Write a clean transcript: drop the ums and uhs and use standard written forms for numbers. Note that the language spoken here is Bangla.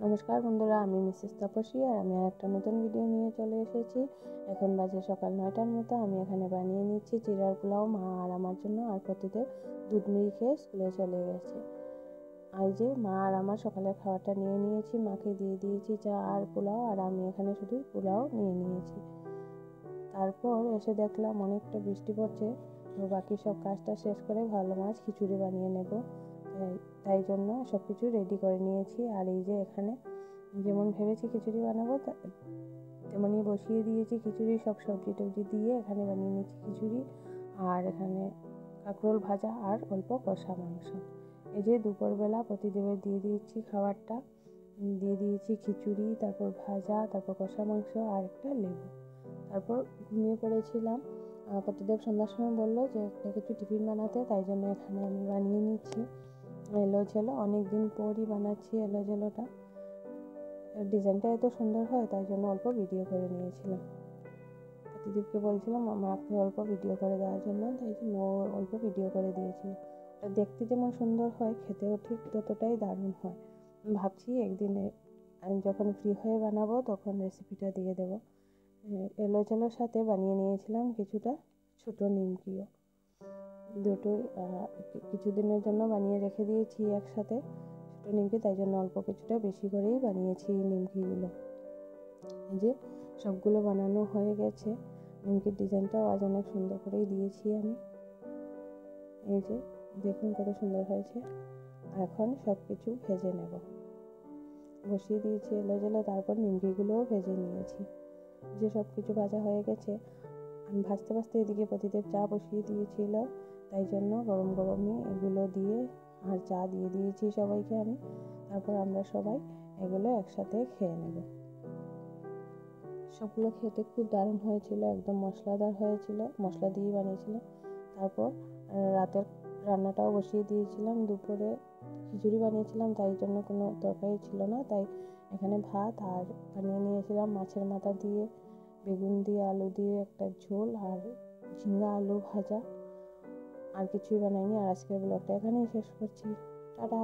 নমস্কার বন্ধুরা, আমি মিসেস তাপসী আর আমি একটা নতুন ভিডিও নিয়ে চলে এসেছি। এখন বাজে সকাল 9টার মতো। আমি এখানে বানিয়ে নিচ্ছি চিড়ার পোলাও মা আর আমার জন্য। আর প্রতিদেব দুধ মুড়ি খেয়ে স্কুলে চলে গেছে। আর যে মা আর আমার সকালের খাবারটা নিয়ে নিয়েছি, মাকে দিয়ে দিয়েছি চা আর পোলাও, আর আমি এখানে শুধু পোলাও নিয়ে নিয়েছি। তারপর এসে দেখলাম অনেকটা বৃষ্টি পড়ছে, তো বাকি সব কাজটা শেষ করে ভালো মাছ খিচুড়ি বানিয়ে নেব। তাই জন্য সব কিছু রেডি করে নিয়েছি। আর এই যে এখানে যেমন ভেবেছি খিচুড়ি বানাবো তেমনই বসিয়ে দিয়েছি খিচুড়ি। সব সবজি টবজি দিয়ে এখানে বানিয়ে নিয়েছি খিচুড়ি। আর এখানে কাঁকরোল ভাজা আর অল্প কষা মাংস। এই যে দুপুরবেলা প্রতিদেবের দিয়ে দিয়েছি খাবারটা, দিয়ে দিয়েছি খিচুড়ি, তারপর ভাজা, তারপর কষা মাংস আর একটা লেবু। তারপর ঘুমিয়ে পড়েছিলাম। প্রতিদেব সন্ধ্যার সময় বললো যে একটা কিছু টিফিন বানাতে, তাই জন্য এখানে আমি বানিয়ে নিচ্ছি এলো ঝেলো। অনেকদিন পরই বানাচ্ছি এলো ঝেলোটা। ডিজাইনটা এত সুন্দর হয় তাই জন্য অল্প ভিডিও করে নিয়েছিলাম। প্রতিদেবকে বলছিলাম আমাকে অল্প ভিডিও করে দেওয়ার জন্য, তাই জন্য অল্প ভিডিও করে দিয়েছিল। ওটা দেখতে যেমন সুন্দর হয়, খেতেও ঠিক ততটাই দারুণ হয়। ভাবছি একদিনে যখন ফ্রি হয়ে বানাবো তখন রেসিপিটা দিয়ে দেবো। এলো ঝেলোর সাথে বানিয়ে নিয়েছিলাম কিছুটা ছোটো নিমকিও। দুটোই কিছুদিনের জন্য বানিয়ে রেখে দিয়েছি একসাথে ছোটো নিমকি, তাই জন্য অল্প কিছুটা বেশি করেই বানিয়েছি এই নিমকিগুলো। এই যে সবগুলো বানানো হয়ে গেছে। নিমকির ডিজাইনটাও আজ অনেক সুন্দর করেই দিয়েছি আমি। এই যে দেখুন কত সুন্দর হয়েছে। এখন সব কিছু ভেজে নেব। বসিয়ে দিয়েছি এলো ঝেলো, তারপর নিমকিগুলোও ভেজে নিয়েছি। যে সব কিছু ভাজা হয়ে গেছে, আমি ভাজতে ভাজতে এদিকে প্রতিদেব চা বসিয়ে দিয়েছিল, তাই জন্য গরম গরমই এগুলো দিয়ে আর চা দিয়ে দিয়েছি সবাইকে আমি। তারপর আমরা সবাই এগুলো একসাথে খেয়ে নেব। সবগুলো খেতে খুব দারুণ হয়েছিল, একদম মশলাদার হয়েছিল, মশলা দিয়ে বানিয়েছিল। তারপর রাতের রান্নাটাও বসিয়ে দিয়েছিলাম। দুপুরে খিচুড়ি বানিয়েছিলাম, তাই জন্য কোনো তরকারি ছিল না, তাই এখানে ভাত আর বানিয়ে নিয়েছিলাম মাছের মাথা দিয়ে, বেগুন দিয়ে, আলু দিয়ে একটা ঝোল, আর ঝিঙ্গা আলু ভাজা। আর কিছুই বানাইনি। আর আজকের ব্লগটা এখানেই শেষ করছি। টাটা।